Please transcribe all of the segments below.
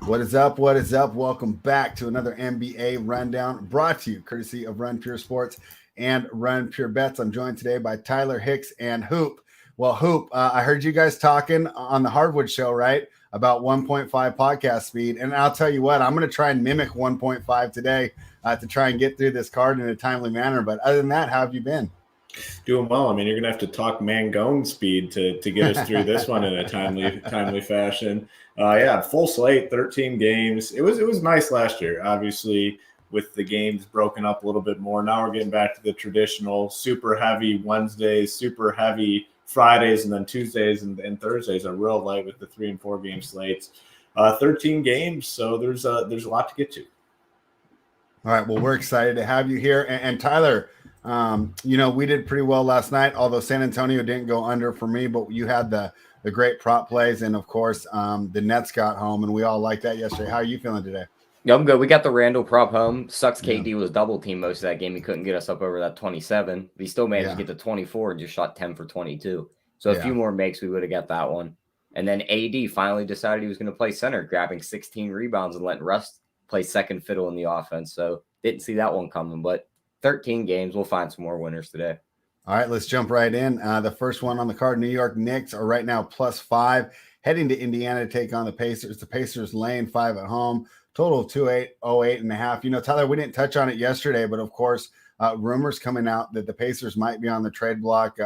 What is up? What is up? Welcome back to another NBA Rundown brought to you courtesy of Run Pure Sports and Run Pure Bets. I'm joined today by Tyler Hicks and Hoop. Well, Hoop, I heard you guys talking on the Hardwood show, right, about 1.5 podcast speed. And I'll tell you what, I'm going to try and mimic 1.5 today to try and get through this card in a timely manner. But other than that, how have you been? Doing well. I mean, you're gonna have to talk Mangone speed to get us through this one in a timely fashion. Yeah, full slate, 13 games. It was nice last year, obviously, with the games broken up a little bit more. Now we're getting back to the traditional super heavy Wednesdays, super heavy Fridays, and then Tuesdays and Thursdays are real light with the 3 and 4 game slates. 13 games, so there's a lot to get to. All right, well, we're excited to have you here, and Tyler. We did pretty well last night, although San Antonio didn't go under for me, but you had the great prop plays. And of course, the Nets got home and we all liked that yesterday. How are you feeling today? Yeah, I'm good. We got the Randall prop home. Sucks KD was double team most of that game. He couldn't get us up over that 27. He still managed to get to 24 and just shot 10 for 22. So a few more makes, we would have got that one. And then AD finally decided he was going to play center, grabbing 16 rebounds and letting Russ play second fiddle in the offense. So didn't see that one coming, but 13 games. We'll find some more winners today. All right, let's jump right in. The first one on the card, New York Knicks are right now +5, heading to Indiana to take on the Pacers. The Pacers laying 5 at home, total of 208.5. Tyler, we didn't touch on it yesterday, but of course, rumors coming out that the Pacers might be on the trade block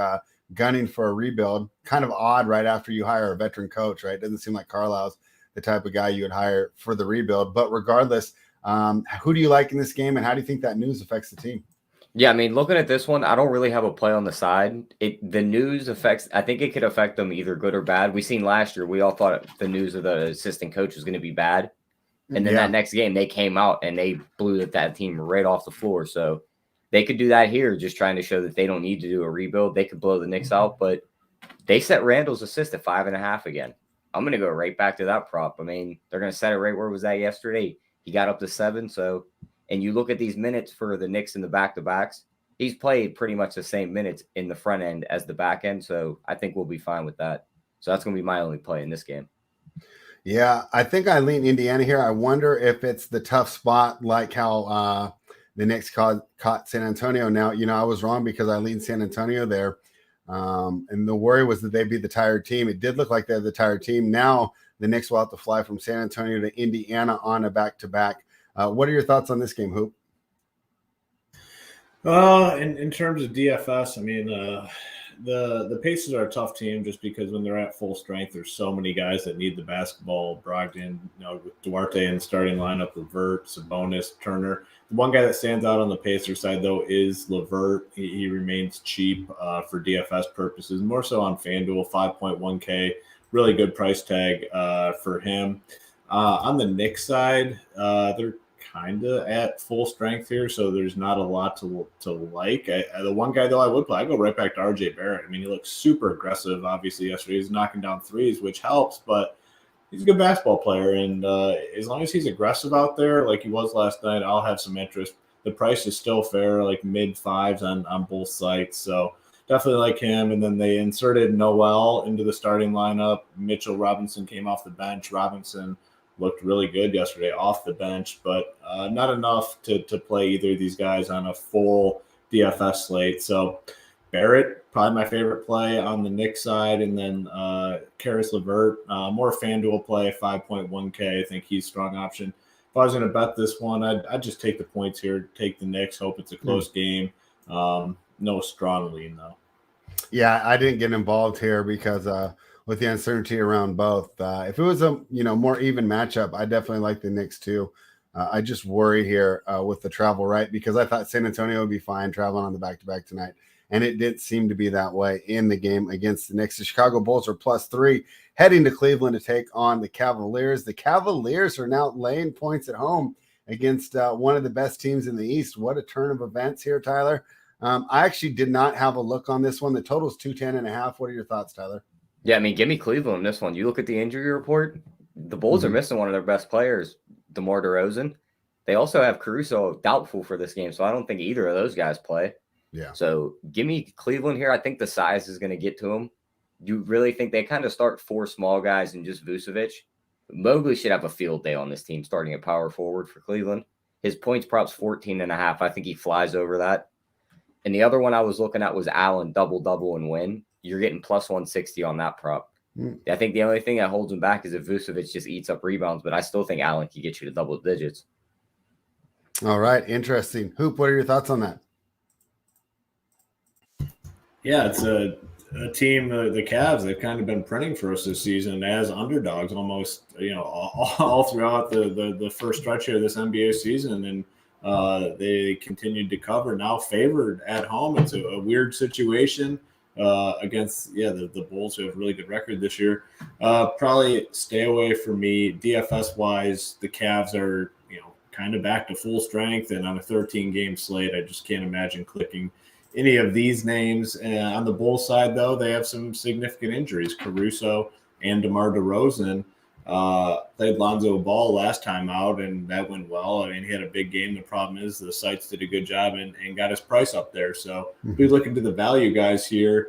gunning for a rebuild. Kind of odd right after you hire a veteran coach, right? Doesn't seem like Carlisle's the type of guy you would hire for the rebuild. But regardless, who do you like in this game, and how do you think that news affects the team? Yeah, I mean, looking at this one, I don't really have a play on the side. The news affects, I think it could affect them either good or bad. We seen last year, we all thought the news of the assistant coach was going to be bad. And then that next game, they came out and they blew that team right off the floor. So they could do that here, just trying to show that they don't need to do a rebuild. They could blow the Knicks out, but they set Randall's assist at 5.5 again. I'm going to go right back to that prop. I mean, they're going to set it right where it was at yesterday. He got up to 7, so – and you look at these minutes for the Knicks in the back-to-backs, he's played pretty much the same minutes in the front end as the back end, so I think we'll be fine with that. So that's going to be my only play in this game. Yeah, I think I lean Indiana here. I wonder if it's the tough spot like how the Knicks caught San Antonio. Now, I was wrong because I leaned San Antonio there, and the worry was that they'd be the tired team. It did look like they're the tired team. Now the Knicks will have to fly from San Antonio to Indiana on a back-to-back. What are your thoughts on this game, Hoop? In terms of DFS, I mean, the Pacers are a tough team just because when they're at full strength, there's so many guys that need the basketball. Brogdon, with Duarte in the starting lineup, LeVert, Sabonis, Turner. The one guy that stands out on the Pacers side, though, is LeVert. He remains cheap for DFS purposes, more so on FanDuel, 5.1K. Really good price tag for him. On the Knicks side, they're kind of at full strength here, so there's not a lot to like. The one guy, though, I would play, I go right back to RJ Barrett. I mean, he looks super aggressive, obviously, yesterday. He's knocking down threes, which helps, but he's a good basketball player, and as long as he's aggressive out there like he was last night, I'll have some interest. The price is still fair, like mid-5s on both sites, so definitely like him. And then they inserted Noel into the starting lineup. Mitchell Robinson came off the bench. Robinson looked really good yesterday off the bench, but not enough to play either of these guys on a full DFS slate. So Barrett, probably my favorite play on the Knicks side, and then Karis LeVert, more FanDuel play, 5.1K. I think he's a strong option. If I was going to bet this one, I'd just take the points here, take the Knicks, hope it's a close game. No strong lean, though. Yeah, I didn't get involved here because with the uncertainty around both. If it was a more even matchup, I definitely like the Knicks too. I just worry here with the travel, right? Because I thought San Antonio would be fine traveling on the back-to-back tonight, and it didn't seem to be that way in the game against the Knicks. The Chicago Bulls are +3, heading to Cleveland to take on the Cavaliers. The Cavaliers are now laying points at home against one of the best teams in the East. What a turn of events here, Tyler. I actually did not have a look on this one. The total is 210.5. What are your thoughts, Tyler? Yeah, I mean, give me Cleveland in this one. You look at the injury report, the Bulls are missing one of their best players, DeMar DeRozan. They also have Caruso doubtful for this game, so I don't think either of those guys play. Yeah. So give me Cleveland here. I think the size is going to get to them. You really think they kind of start 4 small guys and just Vucevic? Mobley should have a field day on this team starting at power forward for Cleveland. His points prop's 14.5. I think he flies over that. And the other one I was looking at was Allen double and win. You're getting plus 160 on that prop. I think the only thing that holds him back is if Vucevic just eats up rebounds, but I still think Allen can get you to double digits. All right. Interesting. Hoop, what are your thoughts on that? Yeah, it's a team, the Cavs, they've kind of been printing for us this season as underdogs almost, all throughout the first stretch of this NBA season. And they continued to cover, now favored at home. It's a weird situation against, the Bulls, who have a really good record this year. Probably stay away from me. DFS-wise, the Cavs are, kind of back to full strength. And on a 13-game slate, I just can't imagine clicking any of these names. On the Bulls side, though, they have some significant injuries. Caruso and DeMar DeRozan played Lonzo Ball last time out, and that went well. I mean, he had a big game. The problem is the sites did a good job and got his price up there. So we look into the value guys here.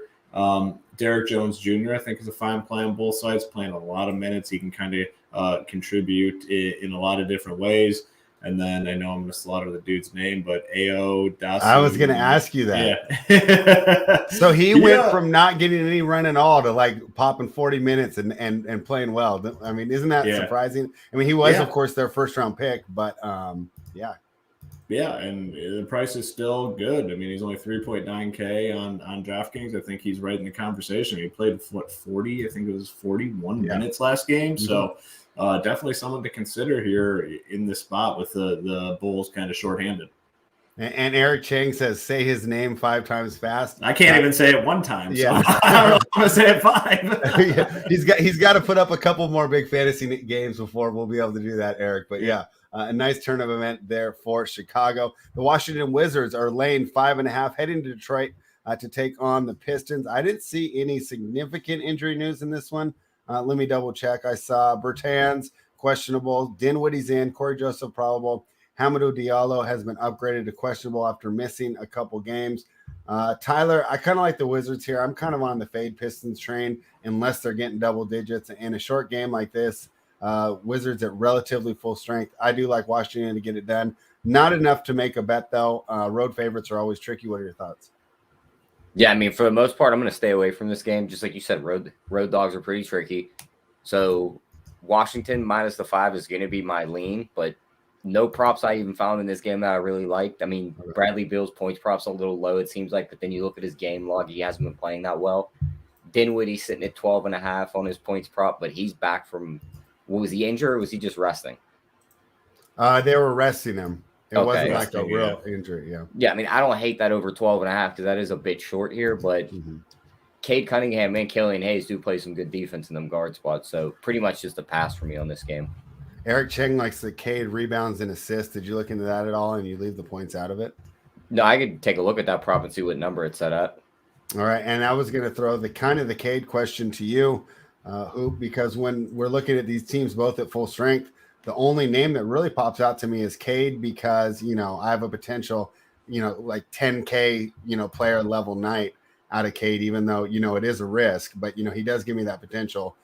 Derek Jones Jr., I think, is a fine play on both sides, playing a lot of minutes. He can kind of contribute in a lot of different ways. And then I know I'm going to slaughter the dude's name, but A.O. Dawson. I was going to ask you that. Yeah. So he went from not getting any run at all to like popping 40 minutes and playing well. I mean, isn't that surprising? I mean, he was, of course, their first round pick, but yeah. Yeah, and the price is still good. I mean, he's only 3.9K on DraftKings. I think he's right in the conversation. He played, 40? I think it was 41 minutes last game. Mm-hmm. So definitely someone to consider here in this spot with the Bulls kind of shorthanded. And Eric Chang says, say his name 5 times fast. I can't even say it 1 time. So I don't know if I'm going to say it 5. He's got to put up a couple more big fantasy games before we'll be able to do that, Eric. But a nice turn of event there for Chicago. The Washington Wizards are laying 5.5, heading to Detroit to take on the Pistons. I didn't see any significant injury news in this one. Let me double check. I saw Bertans questionable. Dinwiddie's in. Corey Joseph probable. Hamidou Diallo has been upgraded to questionable after missing a couple games. Tyler, I kind of like the Wizards here. I'm kind of on the fade Pistons train unless they're getting double digits. In a short game like this, Wizards at relatively full strength. I do like Washington to get it done. Not enough to make a bet, though. Road favorites are always tricky. What are your thoughts? Yeah, I mean, for the most part, I'm going to stay away from this game. Just like you said, road dogs are pretty tricky. So Washington minus the 5 is going to be my lean, but no props I even found in this game that I really liked. I mean, Bradley Beal's points props a little low, it seems like, but then you look at his game log, he hasn't been playing that well. Dinwiddie's sitting at 12.5 on his points prop, but he's back from, was he injured or was he just resting? They were resting him. It wasn't like a real injury, Yeah, I mean, I don't hate that over 12.5 because that is a bit short here, but Cade Cunningham and Killian Hayes do play some good defense in them guard spots, so pretty much just a pass for me on this game. Eric Cheng likes the Cade rebounds and assists. Did you look into that at all, and you leave the points out of it? No, I could take a look at that prop and see what number it's set at. All right, and I was going to throw the Cade question to you, Hoop, because when we're looking at these teams both at full strength, the only name that really pops out to me is Cade because, I have a potential, like 10K, player level night out of Cade, even though, it is a risk, but, he does give me that potential.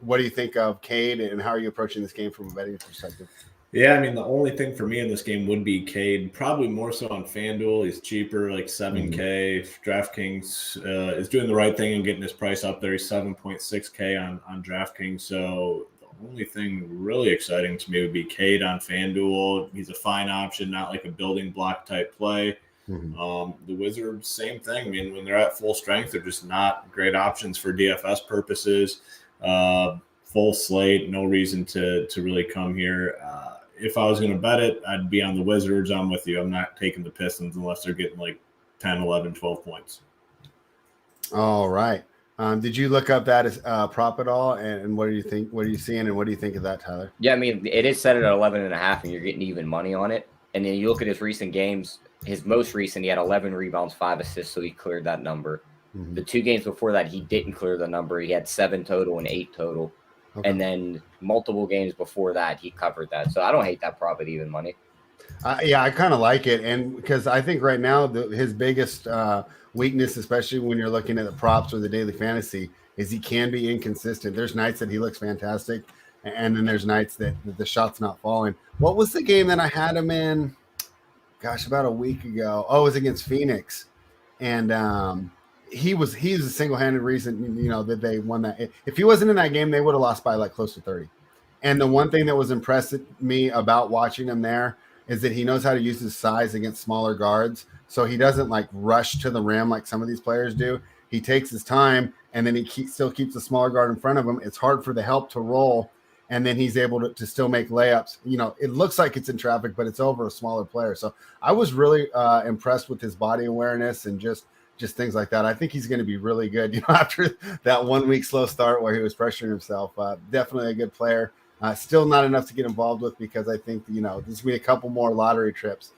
What do you think of Cade and how are you approaching this game from a betting perspective? Yeah, I mean, the only thing for me in this game would be Cade, probably more so on FanDuel. He's cheaper, like 7K. DraftKings is doing the right thing and getting his price up there. He's 7.6K on DraftKings. So the only thing really exciting to me would be Cade on FanDuel. He's a fine option, not like a building block type play. The Wizards, same thing. I mean, when they're at full strength, they're just not great options for DFS purposes. Full slate, no reason to really come here. If I was going to bet it, I'd be on the Wizards. I'm with you. I'm not taking the Pistons unless they're getting like 10, 11, 12 points. All right. Did you look up that as prop at all? And what do you think? What are you seeing? And what do you think of that, Tyler? Yeah, I mean, it is set at 11.5 and you're getting even money on it. And then you look at his recent games, his most recent, he had 11 rebounds, 5 assists. So he cleared that number. The 2 games before that, he didn't clear the number. He had 7 total and 8 total. Okay. And then multiple games before that, he covered that. So I don't hate that prop at even money. Yeah, I kind of like it. And because I think right now his biggest weakness, especially when you're looking at the props or the daily fantasy, is he can be inconsistent. There's nights that he looks fantastic. and then there's nights that the shot's not falling. What was the game that I had him in? Gosh, about a week ago. Oh, it was against Phoenix, and he's a single-handed reason that they won that. If he wasn't in that game, they would have lost by like close to 30. And the one thing that was impressive me about watching him there is that he knows how to use his size against smaller guards. So he doesn't like rush to the rim like some of these players do. He takes his time, and then he still keeps the smaller guard in front of him. It's hard for the help to roll, and then he's able to still make layups. It looks like it's in traffic, but it's over a smaller player. So I was really impressed with his body awareness and just things like that. I think he's going to be really good. After that 1 week slow start where he was pressuring himself, definitely a good player. Still not enough to get involved with because I think, there's going to be a couple more lottery trips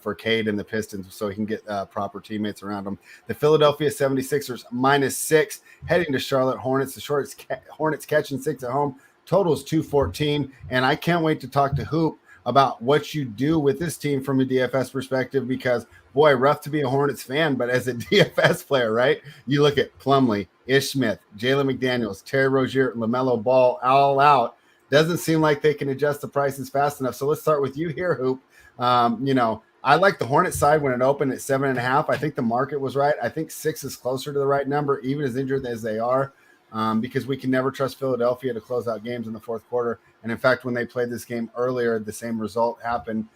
for Cade and the Pistons so he can get proper teammates around him. The Philadelphia 76ers -6 heading to Charlotte Hornets. The Hornets catching 6 at home. Total is 214. And I can't wait to talk to Hoop about what you do with this team from a DFS perspective because, boy, rough to be a Hornets fan, but as a DFS player, right? You look at Plumlee, Ish Smith, Jalen McDaniels, Terry Rozier, LaMelo Ball, all out. Doesn't seem like they can adjust the prices fast enough. So let's start with you here, Hoop. I like the Hornets side when it opened at 7.5. I think the market was right. I think 6 is closer to the right number, even as injured as they are, because we can never trust Philadelphia to close out games in the fourth quarter. And in fact, when they played this game earlier, the same result happened.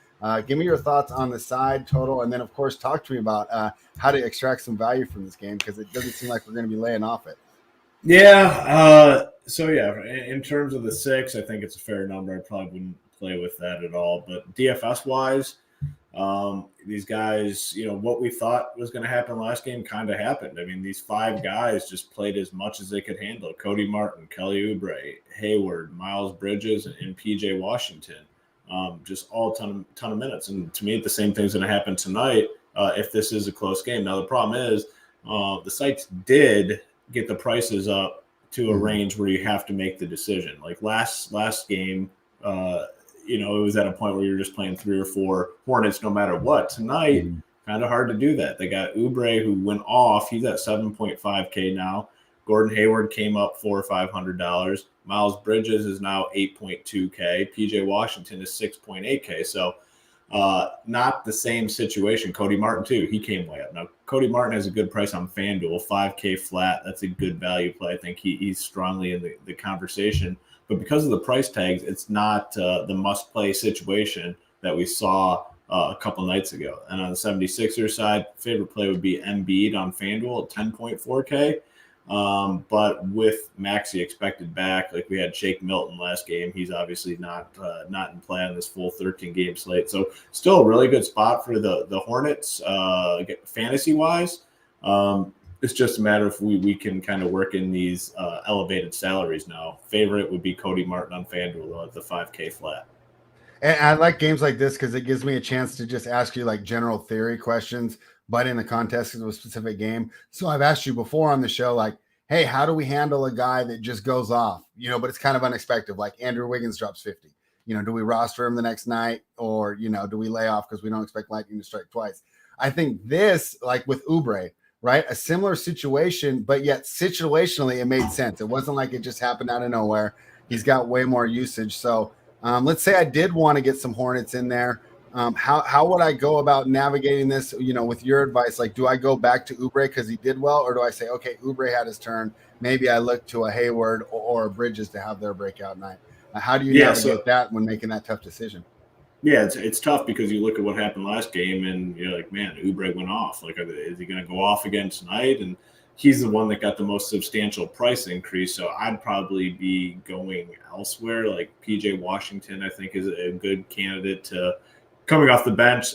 Give me your thoughts on the side total, and then, of course, talk to me about how to extract some value from this game because it doesn't seem like we're going to be laying off it. Yeah. In terms of the 6, I think it's a fair number. I probably wouldn't play with that at all. But DFS-wise, these guys, what we thought was going to happen last game kind of happened. I mean, these 5 guys just played as much as they could handle. Cody Martin, Kelly Oubre, Hayward, Miles Bridges, and PJ Washington. Just all ton of minutes. And to me, the same thing's going to happen tonight if this is a close game. Now, the problem is the sites did get the prices up to a range where you have to make the decision. Like last game, it was at a point where you're just playing 3 or 4 Hornets no matter what. Tonight, kind of hard to do that. They got Oubre who went off. He's at 7.5K now. Gordon Hayward came up $400 or $500. Miles Bridges is now 8.2K. PJ Washington is 6.8K. So not the same situation. Cody Martin too. He came way up. Now Cody Martin has a good price on FanDuel, 5K flat. That's a good value play. I think he's strongly in the conversation. But because of the price tags, it's not the must-play situation that we saw a couple nights ago. And on the 76ers side, favorite play would be Embiid on FanDuel at 10.4K. But with Maxey expected back, like we had Shake Milton last game, he's obviously not in play on this full 13-game slate. So still a really good spot for the Hornets fantasy-wise. It's just a matter if we can kind of work in these elevated salaries now. Favorite would be Cody Martin on FanDuel at the 5K flat. And I like games like this because it gives me a chance to just ask you like general theory questions, but in the context of a specific game. So I've asked you before on the show, like, hey, how do we handle a guy that just goes off, but it's kind of unexpected, like Andrew Wiggins drops 50. Do we roster him the next night or, do we lay off because we don't expect lightning to strike twice? I think this, like with Oubre, right? A similar situation, but yet situationally it made sense. It wasn't like it just happened out of nowhere. He's got way more usage. So let's say I did want to get some Hornets in there. How would I go about navigating this, with your advice? Like, do I go back to Oubre because he did well, or do I say, okay, Oubre had his turn. Maybe I look to a Hayward or a Bridges to have their breakout night. How do you navigate that when making that tough decision? Yeah, it's tough because you look at what happened last game and you're like, man, Oubre went off. Like, is he going to go off again tonight? And he's the one that got the most substantial price increase. So I'd probably be going elsewhere. Like PJ Washington, I think, is a good candidate to coming off the bench.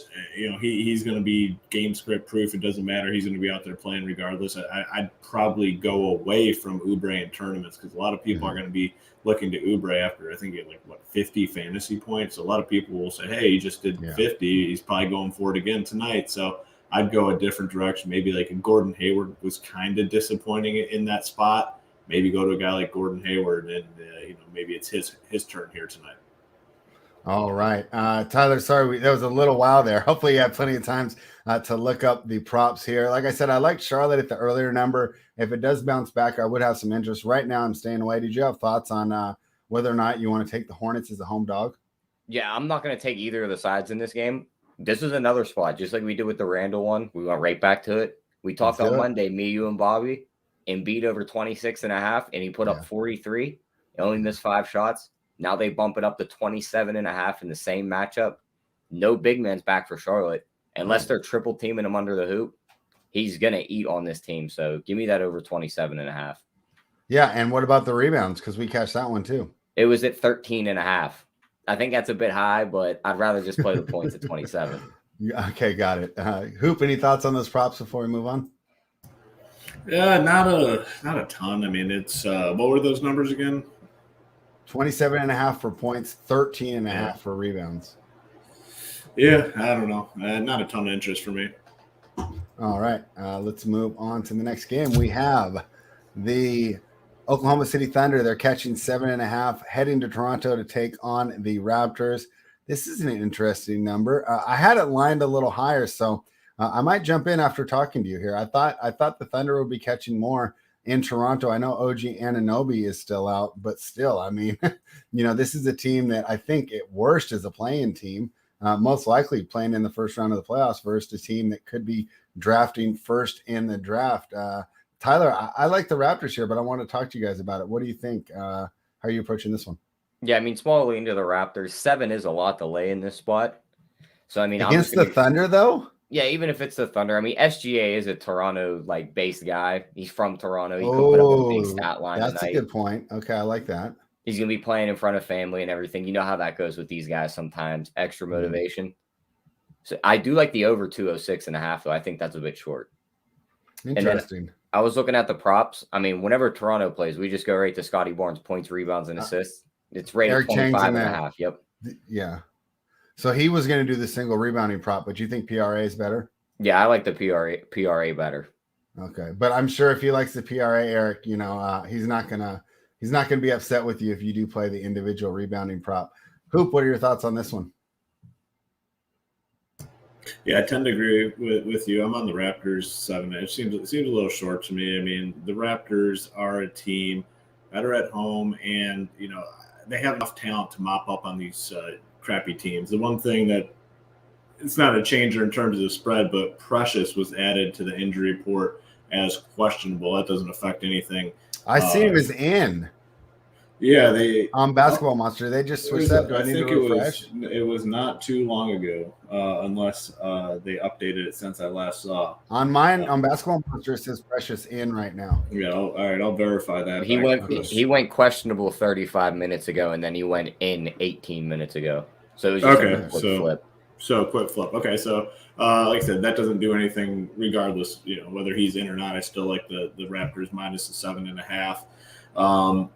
He's going to be game script proof. It doesn't matter. He's going to be out there playing regardless. I'd probably go away from Oubre in tournaments because a lot of people are going to be looking to Oubre after, I think, he had 50 fantasy points. So a lot of people will say, hey, he just did 50. He's probably going for it again tonight. So I'd go a different direction. Maybe like a Gordon Hayward was kind of disappointing in that spot. Maybe go to a guy like Gordon Hayward and, maybe it's his turn here tonight. All right. Tyler, sorry, that was a little while there. Hopefully you have plenty of times to look up the props here. Like I said, I like Charlotte at the earlier number. If it does bounce back, I would have some interest. Right now I'm staying away. Did you have thoughts on whether or not you want to take the Hornets as a home dog? Yeah, I'm not going to take either of the sides in this game. This is another spot, just like we did with the Randall one. We went right back to it. We talked on Monday, me, you, and Bobby, Embiid over 26.5, and he put up 43. He only missed 5 shots. Now they bump it up to 27.5 in the same matchup. No big man's back for Charlotte. Unless they're triple teaming him under the hoop, he's going to eat on this team. So give me that over 27.5. Yeah, and what about the rebounds? Because we cashed that one too. It was at 13.5. I think that's a bit high, but I'd rather just play the points at 27. Okay, got it. Hoop, any thoughts on those props before we move on? Yeah, not a ton. I mean, it's what were those numbers again? 27.5 for points, 13.5 for rebounds. Yeah, I don't know. Not a ton of interest for me. All right, let's move on to the next game. We have the Oklahoma City Thunder. They're catching 7.5, heading to Toronto to take on the Raptors. This is an interesting number. I had it lined a little higher, so I might jump in after talking to you here. I thought the Thunder would be catching more in Toronto. I know OG Anunoby is still out, but still, I mean, this is a team that I think at worst is a play-in team, most likely playing in the first round of the playoffs versus a team that could be drafting first in the draft. Tyler, I like the Raptors here, but I want to talk to you guys about it. What do you think? How are you approaching this one? Yeah, I mean, small lean to the Raptors. 7 is a lot to lay in this spot. So, I mean, against the Thunder, though? Yeah, even if it's the Thunder. I mean, SGA is a Toronto, based guy. He's from Toronto. He could put up a big stat line That's tonight. a good point. Okay, I like that. He's going to be playing in front of family and everything. You know how that goes with these guys sometimes. Extra motivation. So, I do like the over 206.5, though. I think that's a bit short. Interesting. I was looking at the props. I mean, whenever Toronto plays, we just go right to Scotty Barnes, points, rebounds, and assists. It's rated 25.5. Yep. Yeah. So he was going to do the single rebounding prop, but you think PRA is better? Yeah, I like the PRA better. Okay, but I'm sure if he likes the PRA, Eric, he's not gonna be upset with you if you do play the individual rebounding prop. Hoop, what are your thoughts on this one? Yeah, I tend to agree with you. I'm on the Raptors 7. It seems a little short to me. I mean, the Raptors are a team better at home, and they have enough talent to mop up on these crappy teams. The one thing that it's not a changer in terms of the spread, but Precious was added to the injury report as questionable. That doesn't affect anything. I see him as in. Yeah, they on Basketball Monster. They just switched up. I think it was not too long ago, unless they updated it since I last saw. On mine, on Basketball Monster, it says Precious in right now. Yeah, all right, I'll verify that. He went questionable 35 minutes ago, and then he went in 18 minutes ago. So it was just a quick flip. So quick flip. Okay, so like I said, that doesn't do anything regardless. Whether he's in or not. I still like the Raptors minus the 7.5.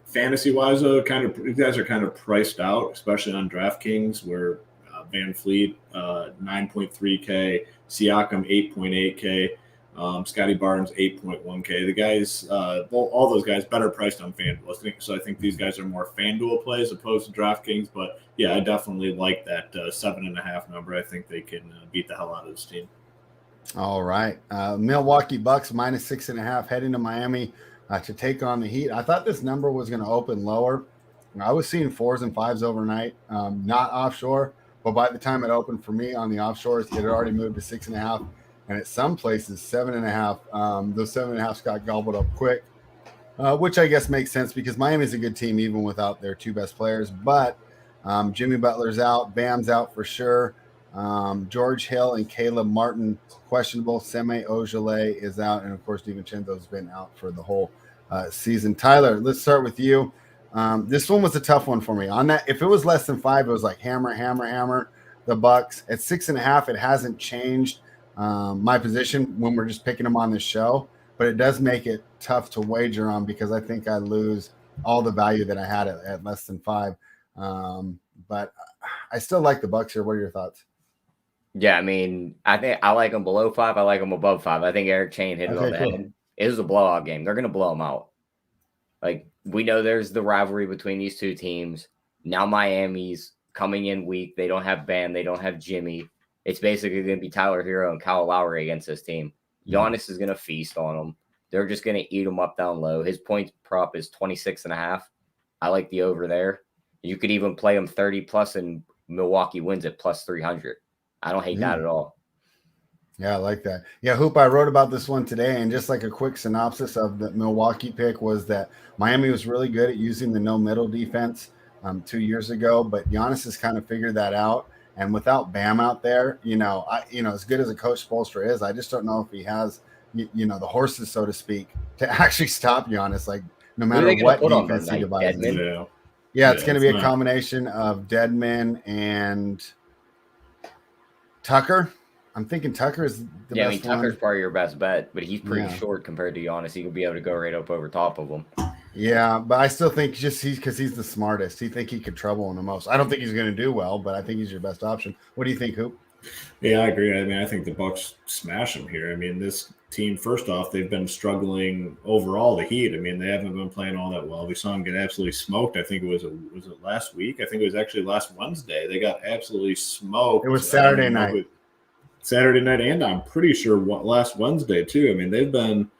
Fantasy wise, though, you guys are kind of priced out, especially on DraftKings, where Van Fleet 9.3K, Siakam 8.8K, Scotty Barnes 8.1K. The guys, all those guys, better priced on FanDuel. So I think these guys are more FanDuel plays opposed to DraftKings. But yeah, I definitely like that 7.5 number. I think they can beat the hell out of this team. All right, Milwaukee Bucks minus 6.5 heading to Miami to take on the Heat. I thought this number was going to open lower. I was seeing 4s and 5s overnight, not offshore, but by the time it opened for me on the offshores, it had already moved to 6.5, and at some places 7.5. Those 7.5s got gobbled up quick, which I guess makes sense because Miami's a good team even without their 2 best players. But Jimmy Butler's out, Bam's out for sure. George Hill and Caleb Martin questionable. Semi Ojeleye is out, and of course DiVincenzo's been out for the whole season. Tyler, let's start with you. This one was a tough one for me. On that, if it was less than 5, it was like hammer the Bucks. At 6.5, it hasn't changed my position when we're just picking them on this show, but it does make it tough to wager on because I think I lose all the value that I had at less than 5. But I still like the Bucks here. What are your thoughts? Yeah, I mean, I think I like them below 5. I like them above 5. I think Eric Chain hit it on the head. It was a blowout game. They're going to blow them out. We know there's the rivalry between these 2 teams. Now Miami's coming in weak. They don't have Bam. They don't have Jimmy. It's basically going to be Tyler Hero and Kyle Lowry against this team. Giannis is going to feast on them. They're just going to eat them up down low. His point prop is 26.5. I like the over there. You could even play them 30 plus and Milwaukee wins at plus 300. I don't hate that at all. Yeah, I like that. Yeah, Hoop, I wrote about this one today, and just like a quick synopsis of the Milwaukee pick was that Miami was really good at using the no middle defense 2 years ago, but Giannis has kind of figured that out. And without Bam out there, as good as a coach Spoelstra is, I just don't know if he has, the horses, so to speak, to actually stop Giannis. Like no matter what defense he devises. Yeah, it's going to be a combination of Deadman and Tucker. I'm thinking Tucker is the best. I mean, Tucker's probably your best bet, but he's pretty short compared to Giannis. He could be able to go right up over top of him. Yeah, but I still think because he's the smartest. He think he could trouble him the most. I don't think he's going to do well, but I think he's your best option. What do you think, Hoop? Yeah, I agree. I mean, I think the Bucks smash him here. I mean, this team, first off, they've been struggling overall, the Heat. I mean, they haven't been playing all that well. We saw them get absolutely smoked. I think it was it last week? I think it was actually last Wednesday. They got absolutely smoked. It was Saturday night. Saturday night, and I'm pretty sure last Wednesday too. I mean, they've been.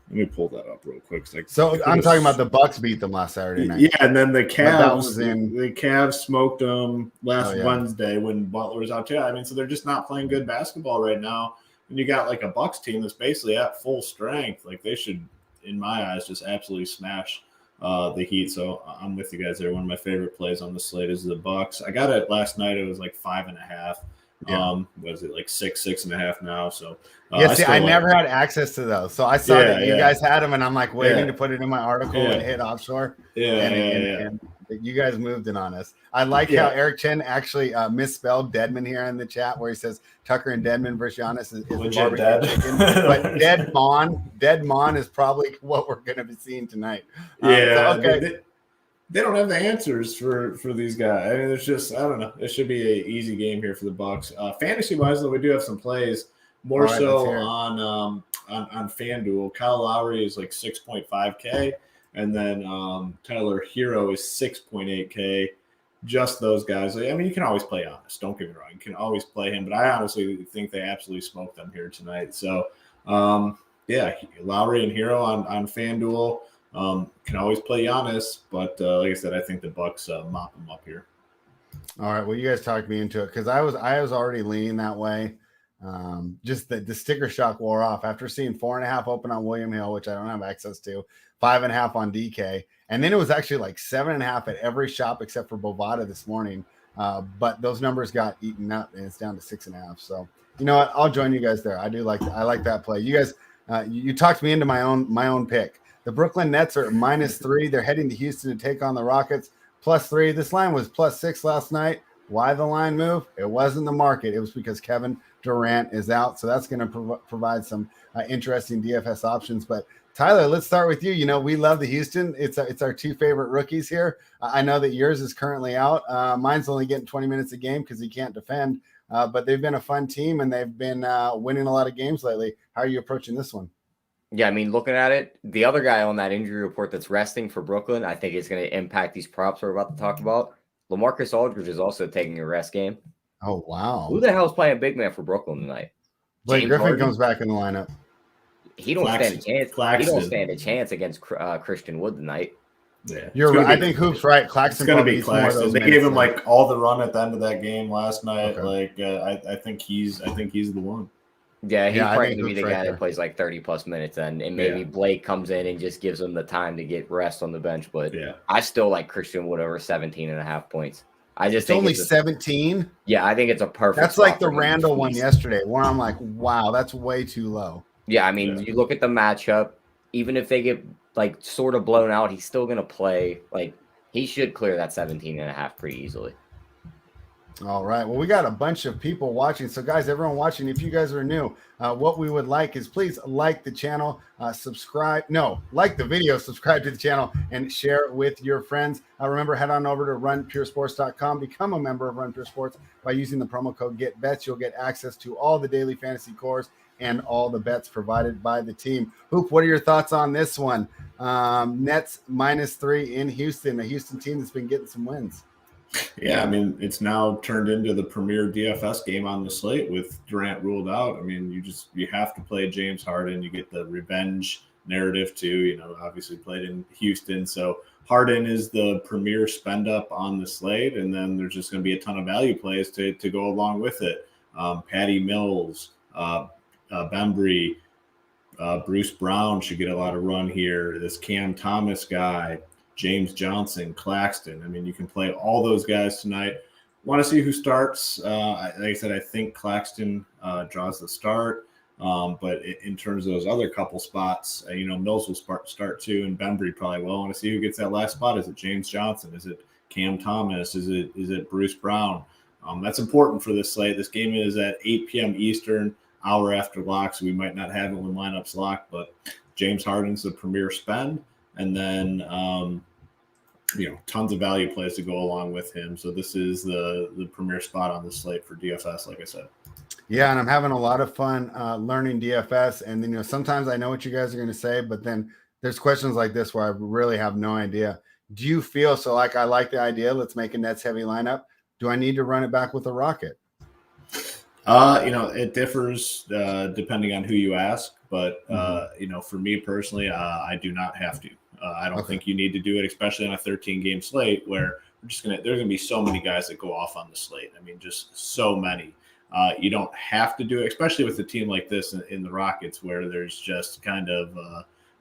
Let me pull that up real quick. So I'm talking about the Bucks beat them last Saturday night. Yeah, and then the Cavs smoked them last Wednesday when Butler was out too. I mean, so they're just not playing good basketball right now. And you got like a Bucks team that's basically at full strength. Like they should, in my eyes, just absolutely smash the Heat. So I'm with you guys there. One of my favorite plays on the slate is the Bucks. I got it last night. It was like 5.5. Was it like 6.5 now? So I never had access to those, so I saw that you guys had them, and I'm like waiting to put it in my article and hit offshore. And you guys moved it on us. I like how Eric Chen actually misspelled Deadman here in the chat, where he says Tucker and Deadman versus Giannis is barbecue chicken, but Deadmon is probably what we're going to be seeing tonight. They don't have the answers for these guys. I mean, it's just, I don't know. It should be an easy game here for the Bucks. Fantasy-wise, though, we do have some plays more so on FanDuel. Kyle Lowry is like 6.5K, and then Tyler Hero is 6.8K. Just those guys. I mean, you can always play Giannis. Don't get me wrong. You can always play him, but I honestly think they absolutely smoked them here tonight. So, Lowry and Hero on FanDuel. Can always play Giannis, but like I said, I think the Bucks mop him up here. All right, well, you guys talked me into it because I was already leaning that way. Just the sticker shock wore off after seeing 4.5 open on William Hill, which I don't have access to, 5.5 on DK, and then it was actually like 7.5 at every shop except for Bovada this morning. But those numbers got eaten up, and it's down to 6.5. So you know what? I'll join you guys there. I like that play. You guys, you talked me into my own pick. The Brooklyn Nets are -3. They're heading to Houston to take on the Rockets. +3. This line was +6 last night. Why the line move? It wasn't the market. It was because Kevin Durant is out. So that's going to provide some interesting DFS options. But Tyler, let's start with you. You know, we love the Houston. It's our two favorite rookies here. I know that yours is currently out. Mine's only getting 20 minutes a game because he can't defend. But they've been a fun team, and they've been winning a lot of games lately. How are you approaching this one? Yeah, I mean, looking at it, the other guy on that injury report that's resting for Brooklyn, I think is going to impact these props we're about to talk about. LaMarcus Aldridge is also taking a rest game. Oh, wow. Who the hell is playing big man for Brooklyn tonight? Blake Griffin comes back in the lineup. He don't stand a chance. He don't stand a chance against Christian Wood tonight. Yeah, you're right. I think Hoop's right. Claxton. It's going to be Claxton. They gave him like all the run at the end of that game last night. Okay. I think he's the one. Yeah, he's probably going to be the guy that plays like 30-plus minutes, and maybe Blake comes in and just gives him the time to get rest on the bench. But I still like Christian Wood over 17.5 points. I just think only 17. Yeah, I think it's a perfect. That's like the Randall one yesterday, where I'm like, wow, that's way too low. Yeah, I mean, you look at the matchup. Even if they get like sort of blown out, he's still going to play. Like he should clear that 17.5 pretty easily. All right. Well, we got a bunch of people watching. So, guys, everyone watching, if you guys are new, what we would like is please like the channel, like the video, subscribe to the channel, and share it with your friends. Remember, head on over to runpuresports.com. Become a member of Run Pure Sports by using the promo code GetBets. You'll get access to all the daily fantasy cores and all the bets provided by the team. Hoop, what are your thoughts on this one? Nets -3 in Houston, a Houston team that's been getting some wins. Yeah, I mean, it's now turned into the premier DFS game on the slate with Durant ruled out. I mean, you have to play James Harden. You get the revenge narrative too. Obviously played in Houston. So Harden is the premier spend up on the slate. And then there's just going to be a ton of value plays to go along with it. Patty Mills, Bembry, Bruce Brown should get a lot of run here. This Cam Thomas guy, James Johnson, Claxton. I mean, you can play all those guys tonight. Want to see who starts. Like I said, I think Claxton draws the start. But in terms of those other couple spots, Mills will start too, and Bembry probably will. I want to see who gets that last spot. Is it James Johnson? Is it Cam Thomas? Is it Bruce Brown? That's important for this slate. This game is at 8 p.m. Eastern, hour after lock, so we might not have it when lineups lock. But James Harden's the premier spend, and then tons of value plays to go along with him. So this is the premier spot on the slate for DFS, like I said. Yeah, and I'm having a lot of fun learning DFS. And then, sometimes I know what you guys are going to say, but then there's questions like this where I really have no idea. Do you feel so? Like, I like the idea. Let's make a Nets heavy lineup. Do I need to run it back with a Rocket? It differs depending on who you ask. But, for me personally, I do not have to. I don't think you need to do it, especially on a 13-game slate where there's going to be so many guys that go off on the slate. I mean, just so many. You don't have to do it, especially with a team like this in the Rockets, where there's just kind of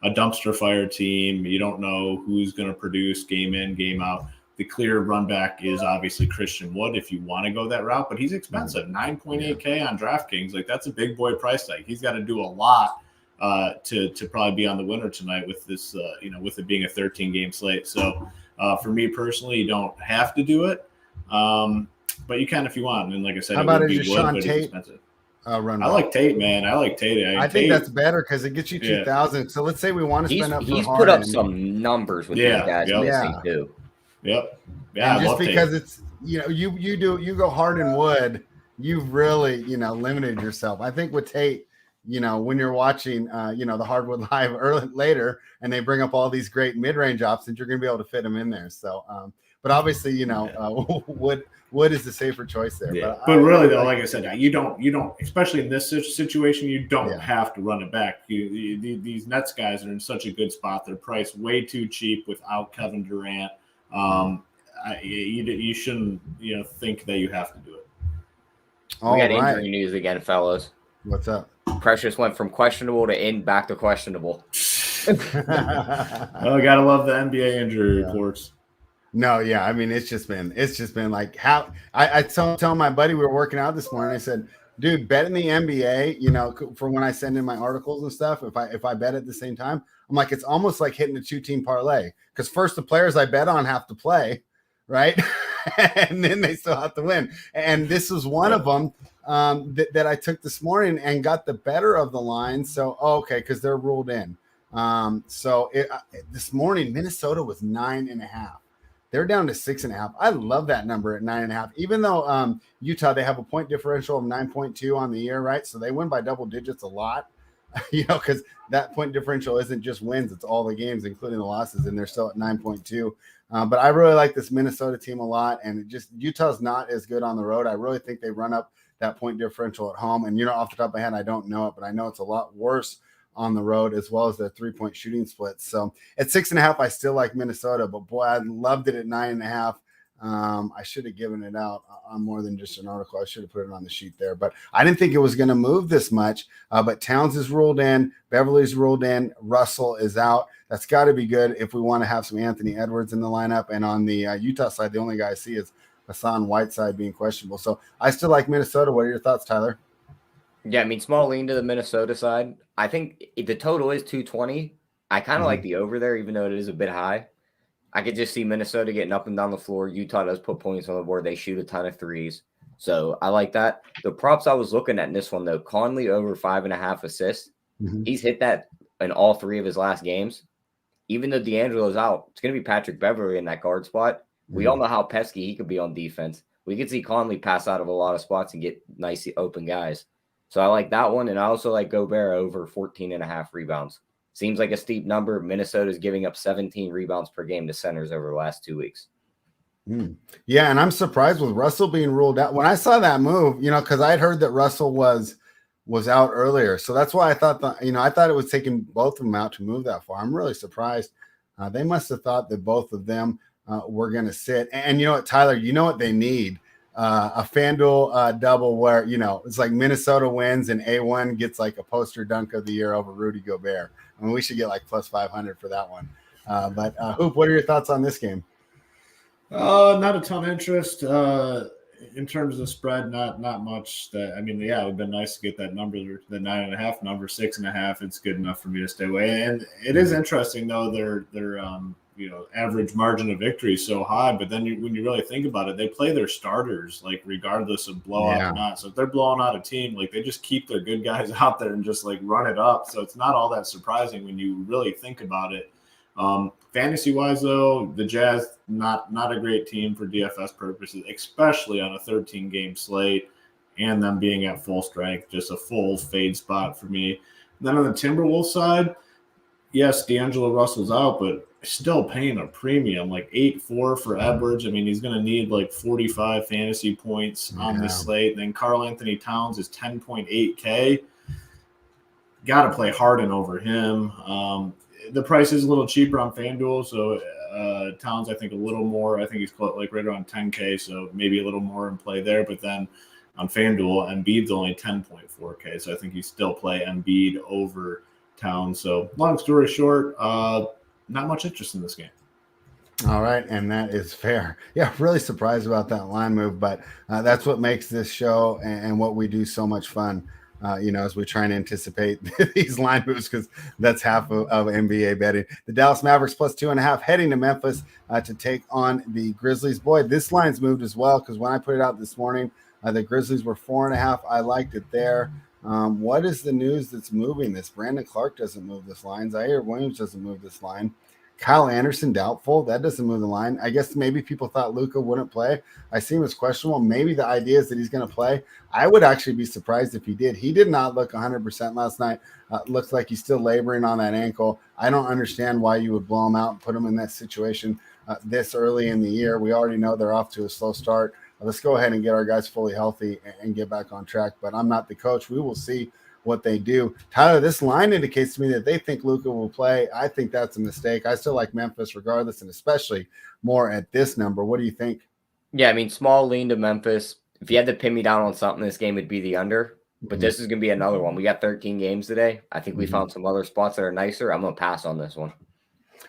a dumpster fire team. You don't know who's going to produce game in, game out. The clear run back is obviously Christian Wood if you want to go that route, but he's expensive. $9.8K on DraftKings. Like, that's a big boy price tag. He's got to do a lot to probably be on the winner tonight with this, with it being a 13-game slate. So for me personally, you don't have to do it. But you can if you want. And like I said, how about it just Sean Tate? Run I like Tate, man. I like Tate. I think that's better because it gets you 2,000. So let's say we want to spend up. He's put up some numbers with these guys missing too. Yep. Yeah. And just because Tate. It's you go Harden Wood, you've really limited yourself. I think with Tate, when you're watching the Hardwood Live later, and they bring up all these great mid-range options, you're going to be able to fit them in there. So, but obviously, Wood is the safer choice there. Yeah. But really, though, like I said, you don't, especially in this situation, you don't have to run it back. These Nets guys are in such a good spot. They're priced way too cheap without Kevin Durant. You shouldn't, think that you have to do it. We got injury news again, fellas. What's up? Precious went from questionable to back to questionable. Oh, gotta love the NBA injury reports. No, yeah. I mean, it's just been like how I tell my buddy we were working out this morning. I said, dude, bet in the NBA, for when I send in my articles and stuff, if I bet at the same time, I'm like, it's almost like hitting a 2-team parlay. Because first the players I bet on have to play, right? And then they still have to win. And this was one of them that I took this morning and got the better of the line. So, because they're ruled in. This morning, Minnesota was 9.5. They're down to 6.5. I love that number at 9.5. Even though Utah, they have a point differential of 9.2 on the year, right? So they win by double digits a lot, because that point differential isn't just wins; it's all the games, including the losses, and they're still at 9.2. But I really like this Minnesota team a lot, and Utah's not as good on the road. I really think they run up that point differential at home. And off the top of my head, I don't know it, but I know it's a lot worse on the road, as well as their 3-point shooting splits. So at 6.5, I still like Minnesota, but boy, I loved it at 9.5. I should have given it out on more than just an article. I should have put it on the sheet there, but I didn't think it was going to move this much. But Towns is ruled in, Beverly's ruled in, Russell is out. That's got to be good if we want to have some Anthony Edwards in the lineup. And on the Utah side, the only guy I see is Hassan Whiteside being questionable. So I still like Minnesota. What are your thoughts, Tyler? Yeah, I mean, small lean to the Minnesota side. I think the total is 220. I kind of like the over there, even though it is a bit high. I could just see Minnesota getting up and down the floor. Utah does put points on the board. They shoot a ton of threes. So I like that. The props I was looking at in this one, though, Conley over 5.5 assists. He's hit that in all 3 of his last games. Even though D'Angelo's out, it's going to be Patrick Beverly in that guard spot. We all know how pesky he could be on defense. We could see Conley pass out of a lot of spots and get nice open guys. So I like that one, and I also like Gobert over 14.5 rebounds. Seems like a steep number. Minnesota's giving up 17 rebounds per game to centers over the last 2 weeks. Yeah, and I'm surprised with Russell being ruled out. When I saw that move, because I'd heard that Russell was was out earlier. So that's why I thought I thought it was taking both of them out to move that far. I'm really surprised. They must have thought that both of them were going to sit. And you know what, Tyler, you know what they need? A FanDuel double where, it's like Minnesota wins and A1 gets like a poster dunk of the year over Rudy Gobert. I mean, we should get like plus 500 for that one. But Hoop, what are your thoughts on this game? Not a ton of interest. In terms of spread, not much. It would have been nice to get that number, the 9.5 number, 6.5. It's good enough for me to stay away. And it is interesting though, their average margin of victory is so high. But then when you really think about it, they play their starters like regardless of blowout or not. So if they're blowing out a team, like they just keep their good guys out there and just like run it up. So it's not all that surprising when you really think about it. Fantasy wise though, the Jazz not a great team for DFS purposes, especially on a 13 game slate and them being at full strength, just a full fade spot for me. And then on the Timberwolves side, yes, D'Angelo Russell's out, but still paying a premium, like 8.4 for Edwards. I mean, he's going to need like 45 fantasy points on this slate. And then Karl Anthony Towns is 10.8K. Got to play Harden over him. The price is a little cheaper on FanDuel, so Towns, I think, a little more. I think he's like right around 10K, so maybe a little more in play there. But then on FanDuel, Embiid's only 10.4K, so I think you still play Embiid over Towns. So long story short, not much interest in this game. All right, and that is fair. Yeah, really surprised about that line move, but that's what makes this show and what we do so much fun. As we try and anticipate these line moves, because that's half of NBA betting. The Dallas Mavericks plus 2.5 heading to Memphis to take on the Grizzlies. Boy, this line's moved as well, because when I put it out this morning, the Grizzlies were 4.5. I liked it there. What is the news that's moving this? Brandon Clark doesn't move this line. Zaire Williams doesn't move this line. Kyle Anderson, doubtful. That doesn't move the line. I guess maybe people thought Luka wouldn't play. I see him as questionable. Maybe the idea is that he's going to play. I would actually be surprised if he did. He did not look 100% last night. Looks like he's still laboring on that ankle. I don't understand why you would blow him out and put him in that situation this early in the year. We already know they're off to a slow start. Let's go ahead and get our guys fully healthy and get back on track. But I'm not the coach. We will see what they do. Tyler, this line indicates to me that they think Luka will play. I think that's a mistake. I still like Memphis regardless, and especially more at this number. What do you think? Yeah, I mean, small lean to Memphis. If you had to pin me down on something, this game would be the under. But this is going to be another one. We got 13 games today. I think we found some other spots that are nicer. I'm going to pass on this one.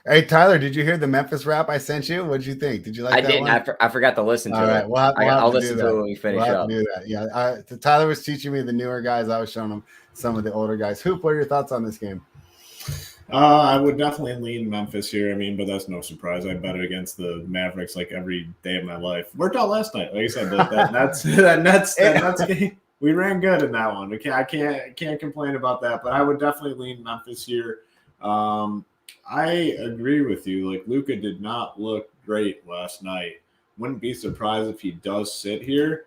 Hey, Tyler, did you hear the Memphis rap I sent you? What did you think? Did you like that didn't. one? I forgot to listen to it. All right, I'll listen to it when we finish up. Do that. Yeah, Tyler was teaching me the newer guys. I was showing him some of the older guys. Hoop, what are your thoughts on this game? I would definitely lean Memphis here. I mean, but that's no surprise. I bet against the Mavericks like every day of my life. Worked out last night. Like I said, that Nets game, we ran good in that one. I can't complain about that. But I would definitely lean Memphis here. I agree with you. Like Luka did not look great last night. Wouldn't be surprised if he does sit here.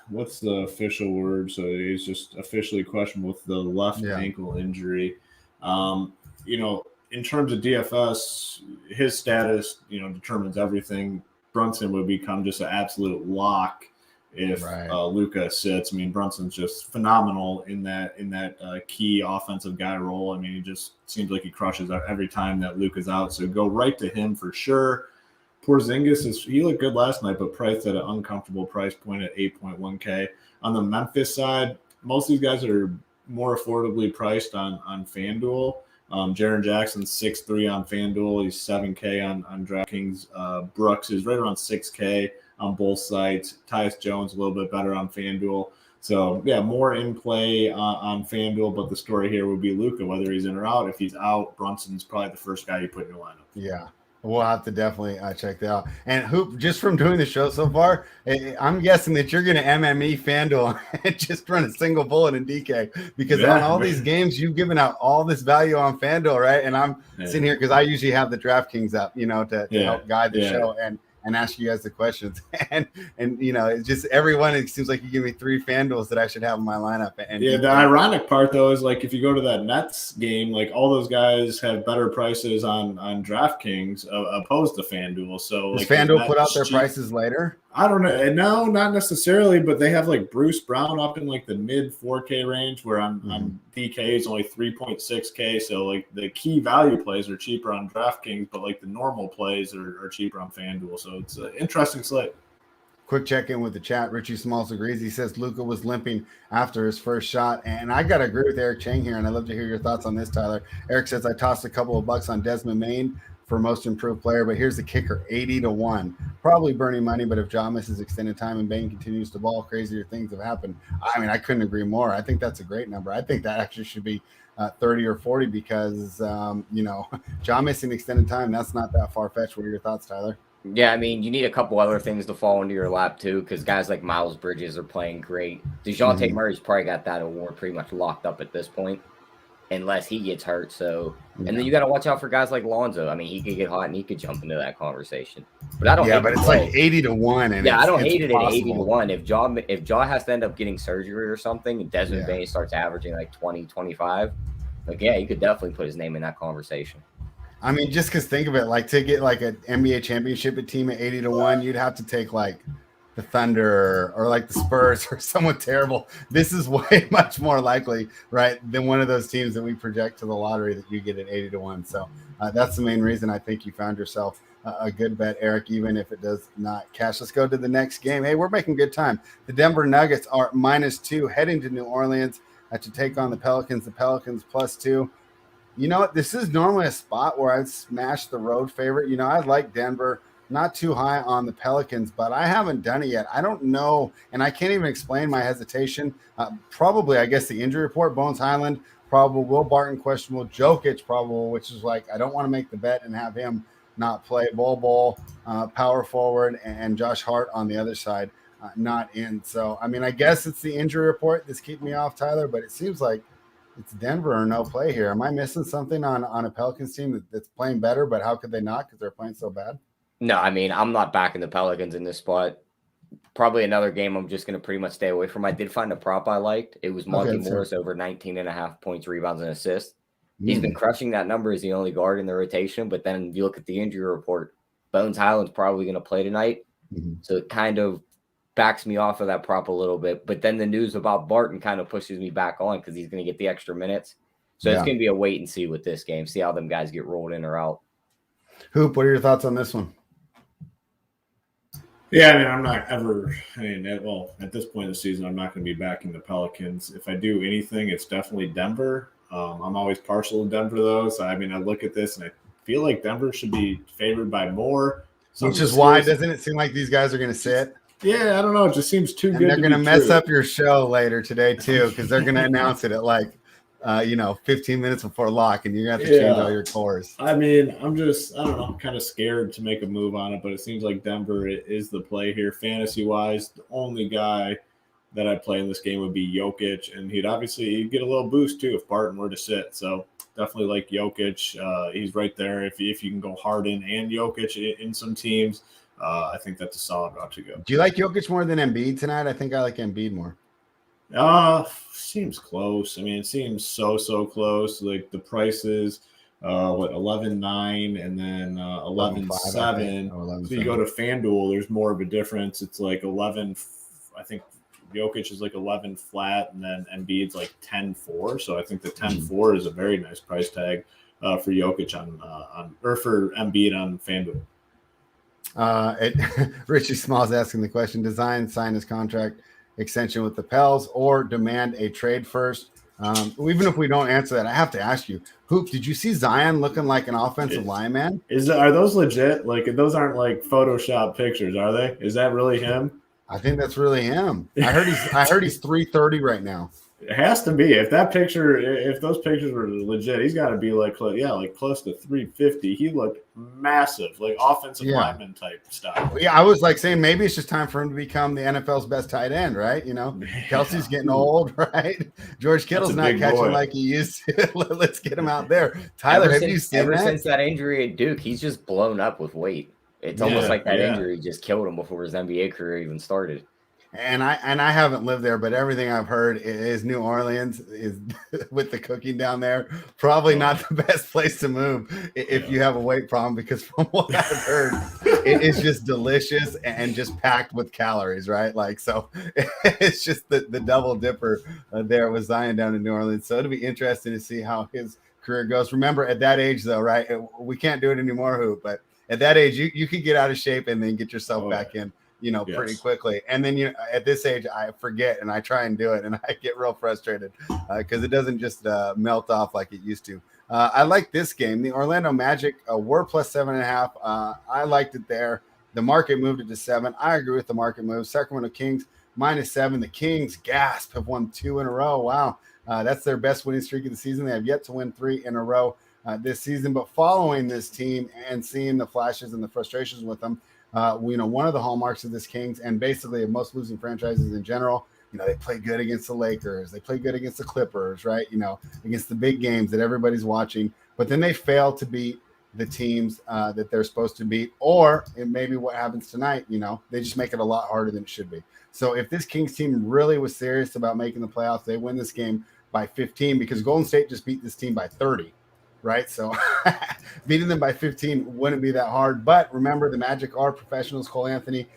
What's the official word? So he's just officially questionable with the left ankle injury. In terms of DFS, his status, determines everything. Brunson would become just an absolute lock if Luka sits. I mean, Brunson's just phenomenal in that key offensive guy role. I mean, he just seems like he crushes every time that Luka's out. So go right to him for sure. Porzingis he looked good last night, but priced at an uncomfortable price point at 8.1K. On the Memphis side, most of these guys are more affordably priced on FanDuel. Jaren Jackson's 6.3 on FanDuel. He's 7K on DraftKings. Brooks is right around 6K on both sites. Tyus Jones a little bit better on FanDuel. So, yeah, more in play on FanDuel, but the story here would be Luka, whether he's in or out. If he's out, Brunson's probably the first guy you put in your lineup. Yeah. We'll have to definitely check that out. And Hoop, just from doing the show so far, I'm guessing that you're going to MME FanDuel and just run a single bullet in DK, because on all these games, you've given out all this value on FanDuel, right? And I'm sitting here because I usually have the DraftKings up, to help guide the show and ask you guys the questions. And it's just everyone, it seems like you give me 3 FanDuels that I should have in my lineup. And the ironic part, though, is like if you go to that Nets game, like all those guys have better prices on DraftKings opposed to FanDuel. So does FanDuel put out their prices later? I don't know. No, not necessarily, but they have like Bruce Brown up in like the mid 4K range where I'm DK is only 3.6K. So like the key value plays are cheaper on DraftKings, but like the normal plays are cheaper on FanDuel. So it's an interesting slate. Quick check-in with the chat. Richie Smalls agrees. He says Luka was limping after his first shot. And I got to agree with Eric Chang here, and I'd love to hear your thoughts on this, Tyler. Eric says, I tossed a couple of bucks on Desmond Main for most improved player, but here's the kicker, 80-1. Probably burning money, but if Ja misses extended time and Bain continues to ball, crazier things have happened. I mean, I couldn't agree more. I think that's a great number. I think that actually should be 30 or 40 because, Ja missing extended time, that's not that far-fetched. What are your thoughts, Tyler? Yeah, I mean, you need a couple other things to fall into your lap, too, because guys like Miles Bridges are playing great. DeJounte Murray's probably got that award pretty much locked up at this point, unless he gets hurt. So, and then you got to watch out for guys like Lonzo. I mean, he could get hot and he could jump into that conversation. But I don't. Yeah, but it's like 80-1. And yeah, I don't hate it at 80-1. If Ja has to end up getting surgery or something, and Desmond Bain starts averaging like 20, 25, like you could definitely put his name in that conversation. I mean, just because think of it, like to get like an NBA championship team at 80-1, you'd have to take like the Thunder or like the Spurs or someone terrible. This is way much more likely, right, than one of those teams that we project to the lottery that you get at 80-1. So that's the main reason I think you found yourself a good bet, Eric, even if it does not cash. Let's go to the next game. Hey, we're making good time. The Denver Nuggets are -2 heading to New Orleans to take on the Pelicans. The Pelicans +2. You know what? This is normally a spot where I'd smash the road favorite. You know, I like Denver, not too high on the Pelicans, but I haven't done it yet. I don't know, and I can't even explain my hesitation. Probably, I guess, the injury report, Bones Highland, probable, Will Barton questionable, Jokic probable, which is like I don't want to make the bet and have him not play. Bol, power forward, and Josh Hart on the other side, not in. So, I mean, I guess it's the injury report that's keeping me off, Tyler, but it seems like it's Denver or no play here. Am I missing something on a Pelicans team that's playing better, but how could they not because they're playing so bad? No, I mean, I'm not backing the Pelicans in this spot. Probably another game I'm just going to pretty much stay away from. I did find a prop I liked. It was Monty Morris over 19.5 points, rebounds, and assists. He's been crushing that number as the only guard in the rotation, but then you look at the injury report, Bones Highland's probably going to play tonight. So it kind of backs me off of that prop a little bit. But then the news about Barton kind of pushes me back on because he's going to get the extra minutes. So it's going to be a wait and see with this game, see how them guys get rolled in or out. Hoop, what are your thoughts on this one? Yeah, I mean, I'm not ever – at this point in the season, I'm not going to be backing the Pelicans. If I do anything, it's definitely Denver. I'm always partial to Denver, though. So, I mean, I look at this, and I feel like Denver should be favored by more. Which is why doesn't it seem like these guys are going to sit? Yeah, I don't know. It just seems too good. They're going to mess up your show later today, too, because they're going to announce it at 15 minutes before lock, and you're going to have to change all your cores. I mean, I don't know. I'm kind of scared to make a move on it, but it seems like Denver is the play here. Fantasy-wise, the only guy that I'd play in this game would be Jokic, and he'd get a little boost, too, if Barton were to sit. So definitely like Jokic. He's right there. If you can go Harden and Jokic in some teams, I think that's a solid route to go. Do you like Jokic more than Embiid tonight? I think I like Embiid more. Seems close. I mean, it seems so close. Like the prices, 11.9 and then 11.7. So you go to FanDuel, there's more of a difference. It's like 11. I think Jokic is like 11 flat, and then Embiid's like 10.4. So I think the 10.4 is a very nice price tag for Jokic for Embiid on FanDuel. Richie Smalls asking the question: Does Zion sign his contract extension with the Pels or demand a trade first? Even if we don't answer that, I have to ask you, Hoop, did you see Zion looking like an offensive lineman? Are those legit? Like, those aren't like Photoshop pictures, are they? Is that really him? I think that's really him. I heard he's 330 right now. It has to be. If those pictures were legit, he's got to be like close to 350. He looked massive, like offensive lineman type style. Yeah, I was like saying maybe it's just time for him to become the NFL's best tight end, right? You know, Kelsey's getting old, right? George Kittle's not catching like he used to. Let's get him out there. Tyler, have you seen that? Since that injury at Duke, he's just blown up with weight. It's almost like that injury just killed him before his NBA career even started. And I haven't lived there, but everything I've heard is New Orleans is with the cooking down there probably not the best place to move if you have a weight problem, because from what I've heard, it is just delicious and just packed with calories, right? Like, so it's just the double dipper there with Zion down in New Orleans. So it'll be interesting to see how his career goes. Remember, at that age, though, right? We can't do it anymore, Hoop, but at that age, you can get out of shape and then get yourself back in, pretty quickly. And then, at this age, I forget and I try and do it and I get real frustrated because it doesn't just melt off like it used to. I like this game. The Orlando Magic were plus 7.5. I liked it there. The market moved it to 7. I agree with the market move. Sacramento Kings -7. The Kings, gasp, have won 2 in a row. Wow. That's their best winning streak of the season. They have yet to win 3 in a row this season. But following this team and seeing the flashes and the frustrations with them, one of the hallmarks of this Kings and basically of most losing franchises in general, they play good against the Lakers. They play good against the Clippers, right? Against the big games that everybody's watching. But then they fail to beat the teams that they're supposed to beat. Or it may be what happens tonight. They just make it a lot harder than it should be. So if this Kings team really was serious about making the playoffs, they win this game by 15, because Golden State just beat this team by 30. Right. So beating them by 15 wouldn't be that hard. But remember, the Magic are professionals. Cole Anthony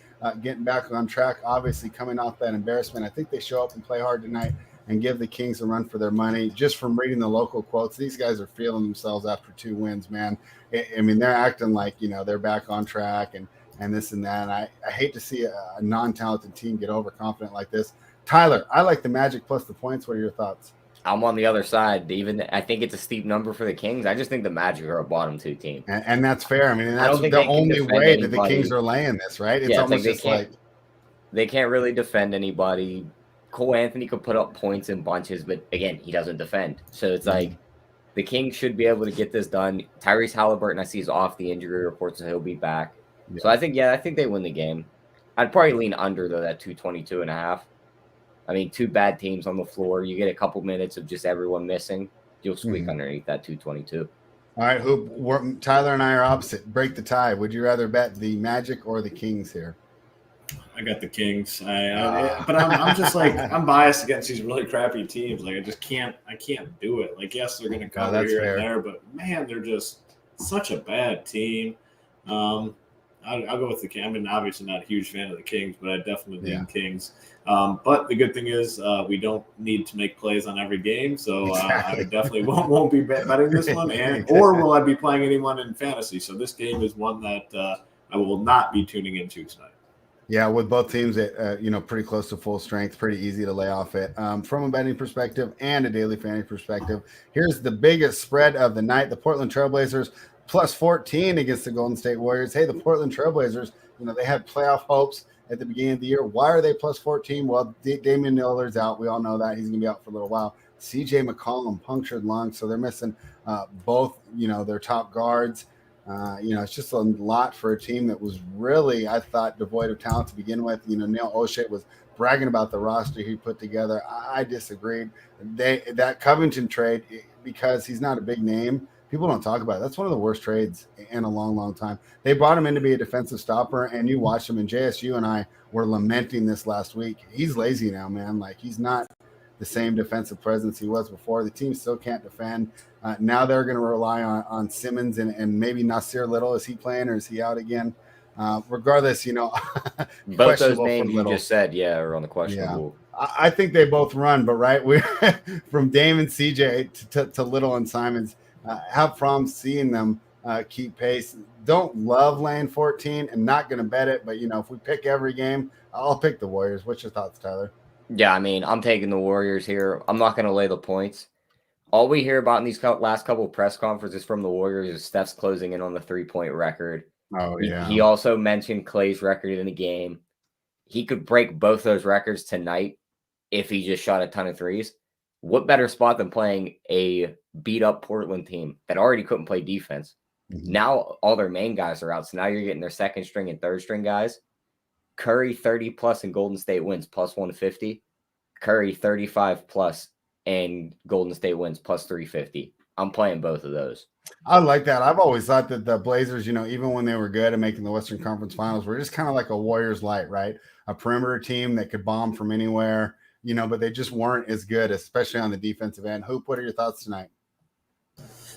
getting back on track, obviously coming off that embarrassment. I think they show up and play hard tonight and give the Kings a run for their money. Just from reading the local quotes, these guys are feeling themselves after 2 wins, man. I mean, they're acting like, they're back on track and this and that. And I hate to see a non-talented team get overconfident like this. Tyler, I like the Magic plus the points. What are your thoughts? I'm on the other side. I think it's a steep number for the Kings. I just think the Magic are a bottom 2 team, and that's fair. I mean, that's the only way that the Kings are laying this, right? It's almost they can't really defend anybody. Cole Anthony could put up points in bunches, but again, he doesn't defend. So it's like the Kings should be able to get this done. Tyrese Halliburton, I see, is off the injury report, so he'll be back. Yeah. So I think they win the game. I'd probably lean under though, that 222.5. I mean, 2 bad teams on the floor. You get a couple minutes of just everyone missing, you'll squeak underneath that 222. All right, Hoop. Tyler and I are opposite. Break the tie. Would you rather bet the Magic or the Kings here? I got the Kings. But I'm just like, I'm biased against these really crappy teams. Like, I can't do it. Like, yes, they're going to cover here and there, but man, they're just such a bad team. I'll go with the Kings. I mean, obviously not a huge fan of the Kings, but I definitely lean Kings. But the good thing is we don't need to make plays on every game, so I definitely won't be betting this one, or will I be playing anyone in fantasy? So this game is one that I will not be tuning into tonight. Yeah, with both teams at pretty close to full strength, pretty easy to lay off it. From a betting perspective and a daily fantasy perspective, here's the biggest spread of the night: the Portland Trailblazers plus 14 against the Golden State Warriors. Hey, the Portland Trailblazers, they had playoff hopes at the beginning of the year. Why are they plus 14? Well, Damian Lillard's out. We all know that. He's going to be out for a little while. CJ McCollum punctured lung, so they're missing both, their top guards. It's just a lot for a team that was really, I thought, devoid of talent to begin with. Neil O'Shea was bragging about the roster he put together. I disagreed. That Covington trade, because he's not a big name, people don't talk about it. That's one of the worst trades in a long, long time. They brought him in to be a defensive stopper, and you watch him. And JSU and I were lamenting this last week. He's lazy now, man. Like, he's not the same defensive presence he was before. The team still can't defend. Now they're going to rely on Simmons and maybe Nasir Little. Is he playing or is he out again? Regardless, both those names you just said, are on the questionable. Yeah. I think they both run, but we're from Dame and CJ to Little and Simons. Have problems seeing them keep pace. Don't love laying 14 and not going to bet it. But, if we pick every game, I'll pick the Warriors. What's your thoughts, Tyler? Yeah, I mean, I'm taking the Warriors here. I'm not going to lay the points. All we hear about in these last couple of press conferences from the Warriors is Steph's closing in on the 3-point record. Oh, yeah. He also mentioned Clay's record in the game. He could break both those records tonight if he just shot a ton of threes. What better spot than playing a beat-up Portland team that already couldn't play defense? Mm-hmm. Now all their main guys are out, so now you're getting their second string and third string guys. Curry 30+ and Golden State wins plus 150. Curry 35+ and Golden State wins plus 350. I'm playing both of those. I like that. I've always thought that the Blazers, even when they were good at making the Western Conference Finals, were just kind of like a Warriors light, right? A perimeter team that could bomb from anywhere, but they just weren't as good, especially on the defensive end. Hoop, what are your thoughts tonight?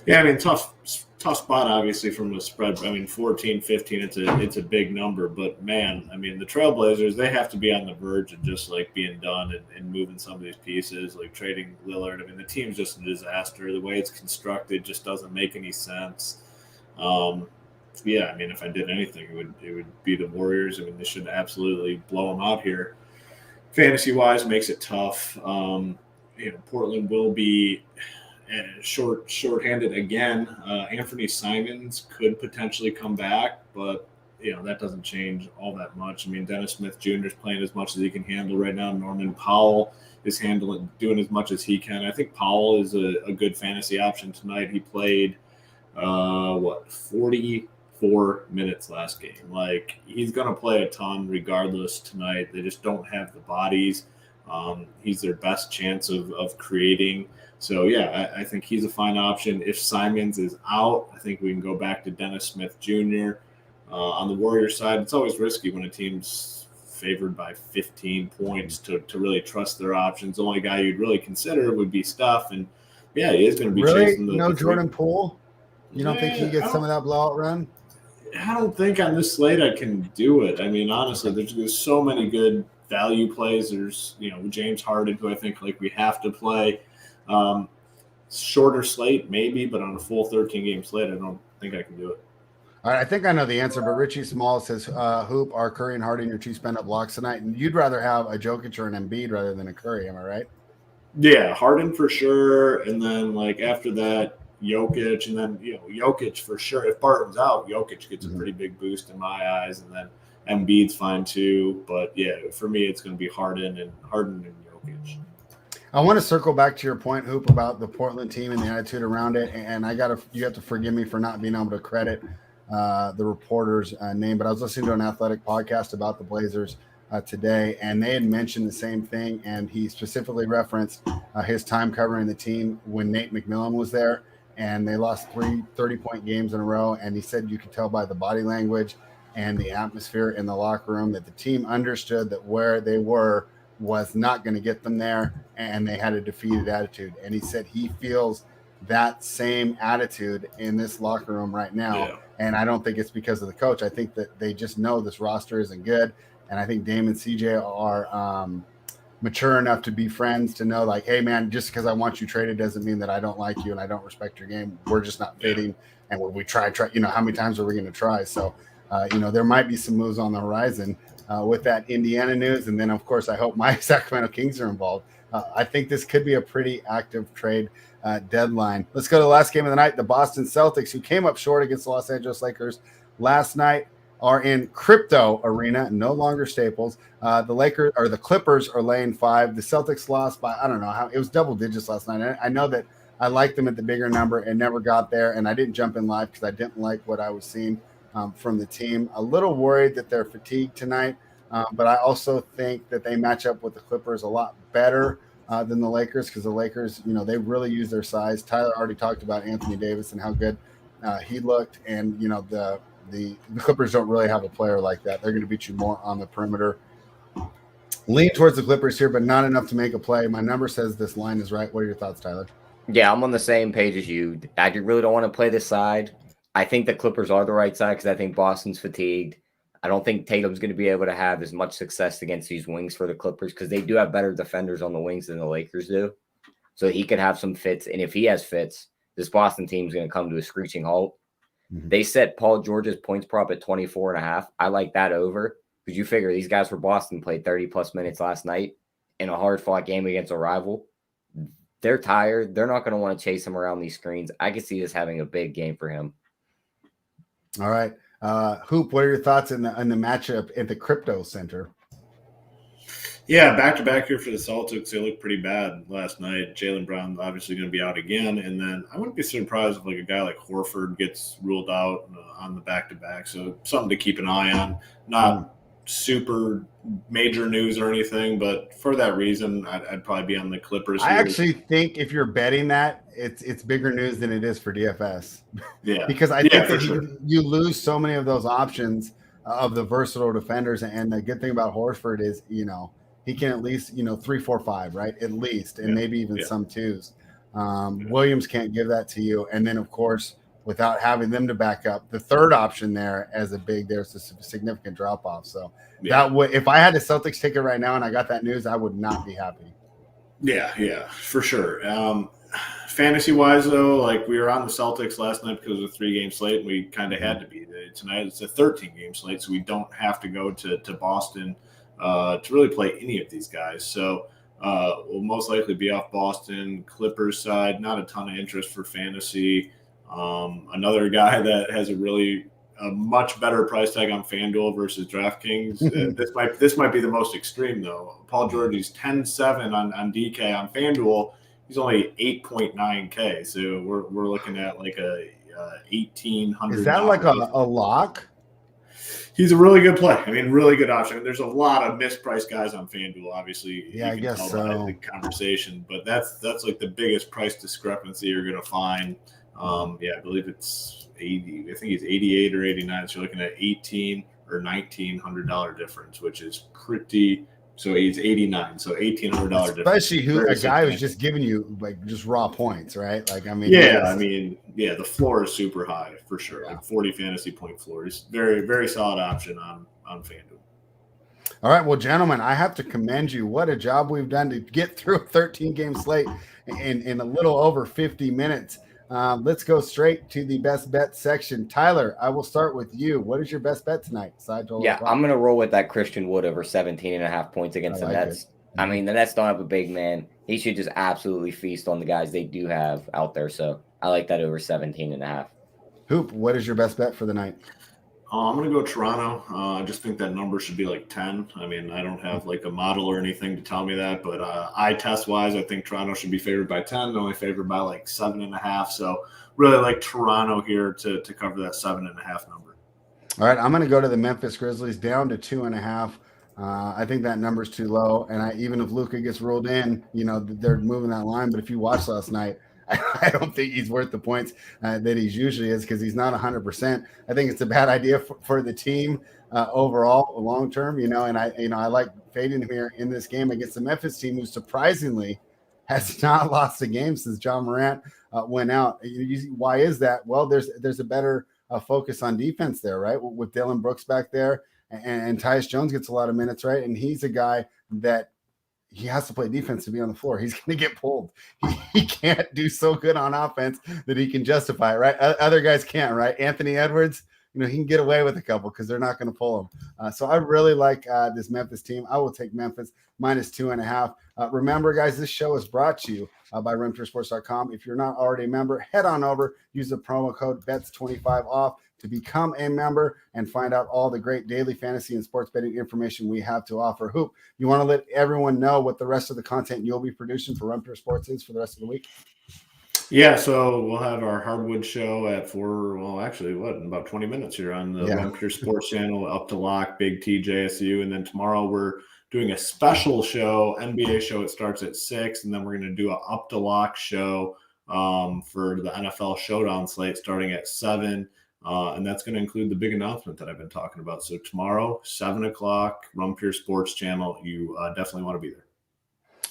Yeah, I mean, tough spot, obviously, from the spread. I mean, 14-15, it's a big number. But, man, I mean, the Trailblazers, they have to be on the verge of just, like, being done and moving some of these pieces, like trading Lillard. I mean, the team's just a disaster. The way it's constructed just doesn't make any sense. Yeah, I mean, if I did anything, it would be the Warriors. I mean, they should absolutely blow them out here. Fantasy-wise, makes it tough. Portland will be – short-handed again. Anthony Simons could potentially come back, but that doesn't change all that much. I mean, Dennis Smith Jr. is playing as much as he can handle right now. Norman Powell is doing as much as he can. I think Powell is a good fantasy option tonight. He played 44 minutes last game. Like, he's going to play a ton regardless tonight. They just don't have the bodies. He's their best chance of creating. So, yeah, I think he's a fine option. If Simons is out, I think we can go back to Dennis Smith Jr. On the Warriors side, it's always risky when a team's favored by 15 points to really trust their options. The only guy you'd really consider would be Steph. And, yeah, he is going to be chasing the Jordan Poole? You don't think he gets some of that blowout run? I don't think on this slate I can do it. I mean, honestly, there's so many good value plays. There's, James Harden, who I think, we have to play. Shorter slate, maybe, but on a full 13-game slate, I don't think I can do it. All right, I think I know the answer, but Richie Small says, Hoop, are Curry and Harden your two spend-up blocks tonight? And you'd rather have a Jokic or an Embiid rather than a Curry, am I right? Yeah, Harden for sure, and then, after that, Jokic, and then, Jokic for sure. If Barton's out, Jokic gets a pretty big boost in my eyes, and then Embiid's fine too. But, yeah, for me, it's going to be Harden and Jokic. I want to circle back to your point, Hoop, about the Portland team and the attitude around it. And you have to forgive me for not being able to credit the reporter's name, but I was listening to an athletic podcast about the Blazers today, and they had mentioned the same thing. And he specifically referenced his time covering the team when Nate McMillan was there, and they lost 3 30-point games in a row. And he said you could tell by the body language and the atmosphere in the locker room that the team understood that where they were was not going to get them there, and they had a defeated attitude. And he said he feels that same attitude in this locker room right now. Yeah. And I don't think it's because of the coach. I think that they just know this roster isn't good. And I think Dame and CJ are mature enough to be friends to know, hey, man, just because I want you traded doesn't mean that I don't like you and I don't respect your game. We're just not fitting. And when we try, how many times are we going to try? So, there might be some moves on the horizon. With that Indiana news. And then, of course, I hope my Sacramento Kings are involved. I think this could be a pretty active trade deadline. Let's go to the last game of the night. The Boston Celtics, who came up short against the Los Angeles Lakers last night, are in Crypto Arena, no longer Staples. The Clippers are laying 5. The Celtics lost by, I don't know how, it was double digits last night. I know that I liked them at the bigger number and never got there. And I didn't jump in live because I didn't like what I was seeing from the team. A little worried that they're fatigued tonight, but I also think that they match up with the Clippers a lot better than the Lakers, because the Lakers, they really use their size. Tyler already talked about Anthony Davis and how good he looked, and the Clippers don't really have a player like that. They're going to beat you more on the perimeter. Lean towards the Clippers here, but not enough to make a play. My number says this line is right. What are your thoughts, Tyler? Yeah, I'm on the same page as you. I really don't want to play this side. I think the Clippers are the right side because I think Boston's fatigued. I don't think Tatum's going to be able to have as much success against these wings for the Clippers because they do have better defenders on the wings than the Lakers do. So he could have some fits. And if he has fits, this Boston team is going to come to a screeching halt. Mm-hmm. They set Paul George's points prop at 24.5. I like that over because you figure these guys for Boston played 30-plus minutes last night in a hard-fought game against a rival. They're tired. They're not going to want to chase him around these screens. I could see this having a big game for him. All right. Hoop, what are your thoughts in the matchup at the Crypto Center? Yeah, back-to-back here for the Celtics. They looked pretty bad last night. Jaylen Brown's obviously going to be out again. And then I wouldn't be surprised if a guy like Horford gets ruled out on the back-to-back. So something to keep an eye on. Not super major news or anything, but for that reason, I'd probably be on the Clippers. I actually think if you're betting that, it's bigger news than it is for DFS. Yeah, because I think that sure. you lose so many of those options of the versatile defenders, and the good thing about Horford is he can at least 3, 4, 5, right, at least, and maybe even some twos. Williams can't give that to you, and then of course, without having them to back up, the third option there as there's a significant drop off. So that would, if I had a Celtics ticket right now and I got that news, I would not be happy. Yeah, for sure. Fantasy wise, though, like we were on the Celtics last night because of a 3-game slate, and we kind of had to be. Tonight it's a 13-game slate, so we don't have to go to Boston to really play any of these guys. So we'll most likely be off Boston. Clippers side, not a ton of interest for fantasy. Another guy that has a much better price tag on FanDuel versus DraftKings. This might be the most extreme though. Paul George is 10-7 on DK on FanDuel. He's only 8.9K. So we're looking at like a $1,800. Is that like a lock? He's a really good play. I mean, really good option. There's a lot of mispriced guys on FanDuel, obviously. Yeah, I guess so. The conversation, but that's like the biggest price discrepancy you're going to find. I believe it's 80. I think he's 88 or 89. So you're looking at $1,800 or $1,900 difference, which is pretty. So he's 89. So $1,800 difference. Especially a guy who's just giving you like just raw points, right? Like the floor is super high for sure. Like 40 fantasy point floor. He's very, very solid option on FanDuel. All right, well, gentlemen, I have to commend you. What a job we've done to get through a 13-game slate in a little over 50 minutes. Let's go straight to the best bet section. Tyler, I will start with you. What is your best bet tonight? I'm going to roll with that Christian Wood over 17.5 points against the Nets. I mean, the Nets don't have a big man. He should just absolutely feast on the guys they do have out there. So I like that over 17.5. Hoop, what is your best bet for the night? I'm going to go Toronto. I just think that number should be like 10. I mean, I don't have like a model or anything to tell me that, but eye test wise, I think Toronto should be favored by 10. They're only favored by like 7.5. So really like Toronto here to cover that 7.5 number. All right. I'm going to go to the Memphis Grizzlies down to 2.5. I think that number's too low. And even if Luka gets ruled in, they're moving that line. But if you watched last night, I don't think he's worth the points that he usually is because he's not 100%. I think it's a bad idea for the team overall, long term. And I like fading him here in this game against the Memphis team, who surprisingly has not lost a game since John Morant went out. Why is that? Well, there's a better focus on defense there, right? With Dylan Brooks back there, and Tyus Jones gets a lot of minutes, right? And he's a guy that he has to play defense to be on the floor. He's going to get pulled. He can't do so good on offense that he can justify it, right? Other guys can't, right? Anthony Edwards, he can get away with a couple because they're not going to pull him. So I really like this Memphis team. I will take Memphis minus 2.5. Remember, guys, this show is brought to you by RoomTourSports.com. If you're not already a member, head on over, use the promo code BETS25 off to become a member and find out all the great daily fantasy and sports betting information we have to offer. Hoop, you want to let everyone know what the rest of the content you'll be producing for Room Tour Sports is for the rest of the week? Yeah, so we'll have our hardwood show at in about 20 minutes here on the Room Tour Sports channel, Up to Lock, Big T, JSU. And then tomorrow we're doing a special show, NBA show. It starts at 6, and then we're going to do an Up to Lock show for the NFL Showdown slate starting at 7. And that's going to include the big announcement that I've been talking about. So tomorrow, 7 o'clock, Rumpure Sports Channel. You definitely want to be there.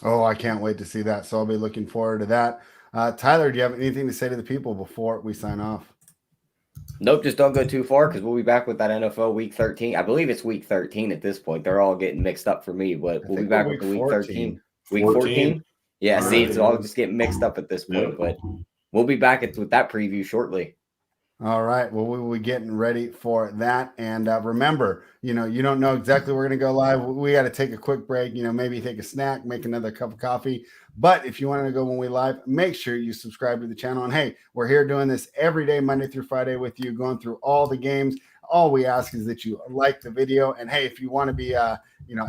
Oh, I can't wait to see that. So I'll be looking forward to that. Tyler, do you have anything to say to the people before we sign off? Nope, just don't go too far because we'll be back with that NFL Week 13. I believe it's Week 13 at this point. They're all getting mixed up for me, but we'll be back with the Week 13. Week 14? Yeah, see, it's all just getting mixed up at this point, but we'll be back with that preview shortly. All right. Well, we will be getting ready for that. And remember, you don't know exactly we're going to go live. We got to take a quick break, maybe take a snack, make another cup of coffee. But if you want to go when we live, make sure you subscribe to the channel. And hey, we're here doing this every day, Monday through Friday with you, going through all the games. All we ask is that you like the video. And hey, if you want to be,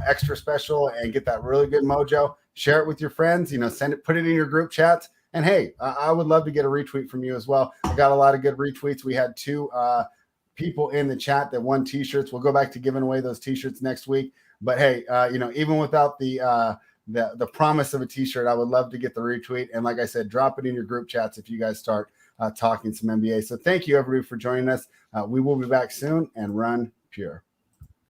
extra special and get that really good mojo, share it with your friends, send it, put it in your group chats. And hey, I would love to get a retweet from you as well. I got a lot of good retweets. We had 2 people in the chat that won t-shirts. We'll go back to giving away those t-shirts next week. But hey, even without the promise of a t-shirt, I would love to get the retweet. And like I said, drop it in your group chats if you guys start talking some NBA. So thank you, everybody, for joining us. We will be back soon, and run pure.